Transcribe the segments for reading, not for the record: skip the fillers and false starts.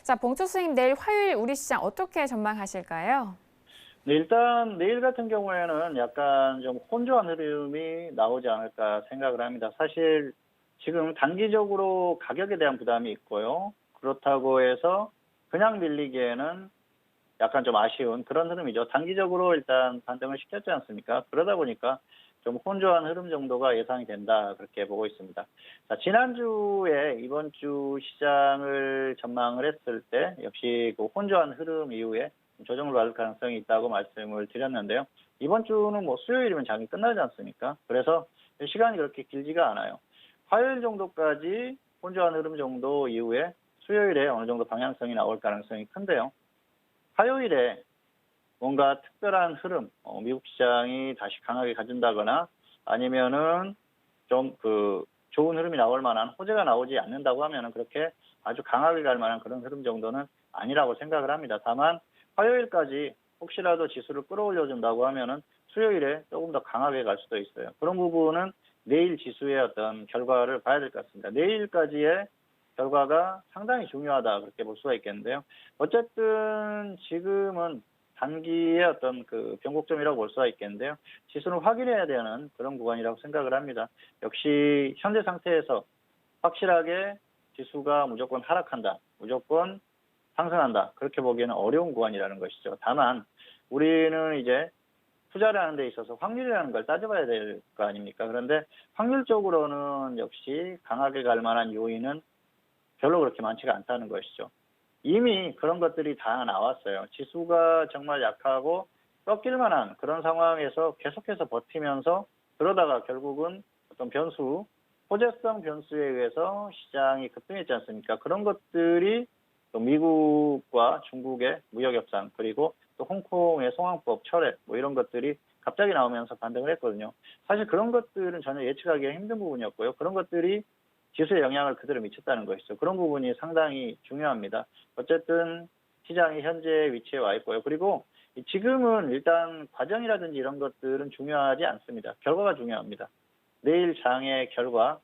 자, 봉투 스님 내일 화요일 우리 시장 어떻게 전망하실까요? 네, 일단 내일 같은 경우에는 약간 좀 혼조한 흐름이 나오지 않을까 생각을 합니다. 사실 지금 단기적으로 가격에 대한 부담이 있고요. 그렇다고 해서 그냥 밀리기에는 약간 좀 아쉬운 그런 흐름이죠. 단기적으로 일단 반등을 시켰지 않습니까? 그러다 보니까 좀 혼조한 흐름 정도가 예상이 된다, 그렇게 보고 있습니다. 자, 지난주에 이번 주 시장을 전망을 했을 때 역시 그 혼조한 흐름 이후에 조정을 받을 가능성이 있다고 말씀을 드렸는데요. 이번 주는 뭐 수요일이면 장이 끝나지 않습니까? 그래서 시간이 그렇게 길지가 않아요. 화요일 정도까지 혼조한 흐름 정도 이후에 수요일에 어느 정도 방향성이 나올 가능성이 큰데요. 화요일에 뭔가 특별한 흐름, 미국 시장이 다시 강하게 가진다거나 아니면은 좀 좋은 흐름이 나올 만한 호재가 나오지 않는다고 하면은 그렇게 아주 강하게 갈 만한 그런 흐름 정도는 아니라고 생각을 합니다. 다만 화요일까지 혹시라도 지수를 끌어올려 준다고 하면은 수요일에 조금 더 강하게 갈 수도 있어요. 그런 부분은 내일 지수의 어떤 결과를 봐야 될 것 같습니다. 내일까지의 결과가 상당히 중요하다, 그렇게 볼 수가 있겠는데요. 어쨌든 지금은 단기의 어떤 변곡점이라고 볼 수가 있겠는데요. 지수는 확인해야 되는 그런 구간이라고 생각을 합니다. 역시 현재 상태에서 확실하게 지수가 무조건 하락한다, 무조건 상승한다, 그렇게 보기에는 어려운 구간이라는 것이죠. 다만 우리는 이제 투자를 하는 데 있어서 확률이라는 걸 따져봐야 될 거 아닙니까? 그런데 확률적으로는 역시 강하게 갈 만한 요인은 별로 그렇게 많지가 않다는 것이죠. 이미 그런 것들이 다 나왔어요. 지수가 정말 약하고 꺾일 만한 그런 상황에서 계속해서 버티면서 그러다가 결국은 어떤 변수, 호재성 변수에 의해서 시장이 급등했지 않습니까? 그런 것들이 또 미국과 중국의 무역 협상, 그리고 또 홍콩의 송환법 철회, 뭐 이런 것들이 갑자기 나오면서 반등을 했거든요. 사실 그런 것들은 전혀 예측하기가 힘든 부분이었고요. 그런 것들이 지수에 영향을 그대로 미쳤다는 것이죠. 그런 부분이 상당히 중요합니다. 어쨌든 시장이 현재 위치에 와 있고요. 그리고 지금은 일단 과정이라든지 이런 것들은 중요하지 않습니다. 결과가 중요합니다. 내일 장의 결과,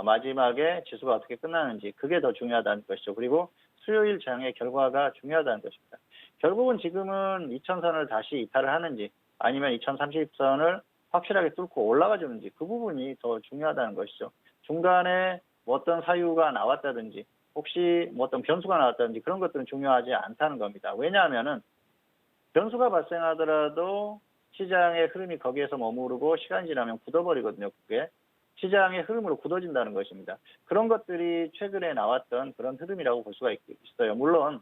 마지막에 지수가 어떻게 끝나는지, 그게 더 중요하다는 것이죠. 그리고 수요일 장의 결과가 중요하다는 것입니다. 결국은 지금은 2000선을 다시 이탈을 하는지 아니면 2030선을 확실하게 뚫고 올라가 주는지, 그 부분이 더 중요하다는 것이죠. 중간에 뭐 어떤 사유가 나왔다든지 혹시 뭐 어떤 변수가 나왔다든지 그런 것들은 중요하지 않다는 겁니다. 왜냐하면은 변수가 발생하더라도 시장의 흐름이 거기에서 머무르고 시간이 지나면 굳어버리거든요. 그게 시장의 흐름으로 굳어진다는 것입니다. 그런 것들이 최근에 나왔던 그런 흐름이라고 볼 수가 있어요. 물론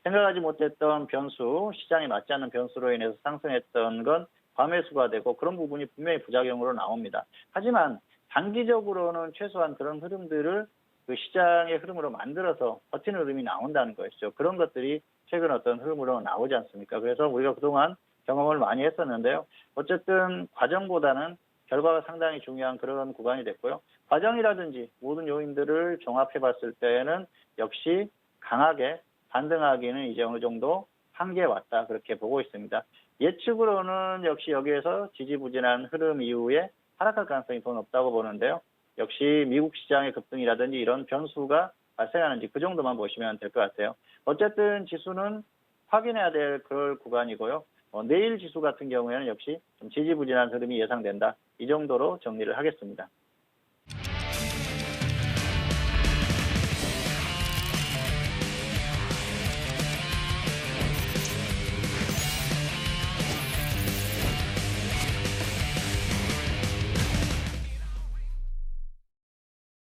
생각하지 못했던 변수, 시장에 맞지 않는 변수로 인해서 상승했던 건 과매수가 되고 그런 부분이 분명히 부작용으로 나옵니다. 하지만 단기적으로는 최소한 그런 흐름들을 그 시장의 흐름으로 만들어서 버티는 흐름이 나온다는 것이죠. 그런 것들이 최근 어떤 흐름으로 나오지 않습니까? 그래서 우리가 그동안 경험을 많이 했었는데요. 어쨌든 과정보다는 결과가 상당히 중요한 그런 구간이 됐고요. 과정이라든지 모든 요인들을 종합해 봤을 때에는 역시 강하게 반등하기는 이제 어느 정도 한계에 왔다, 그렇게 보고 있습니다. 예측으로는 역시 여기에서 지지부진한 흐름 이후에 하락할 가능성이 더 높다고 보는데요. 역시 미국 시장의 급등이라든지 이런 변수가 발생하는지 그 정도만 보시면 될 것 같아요. 어쨌든 지수는 확인해야 될 그럴 구간이고요. 내일 지수 같은 경우에는 역시 좀 지지부진한 흐름이 예상된다, 이 정도로 정리를 하겠습니다.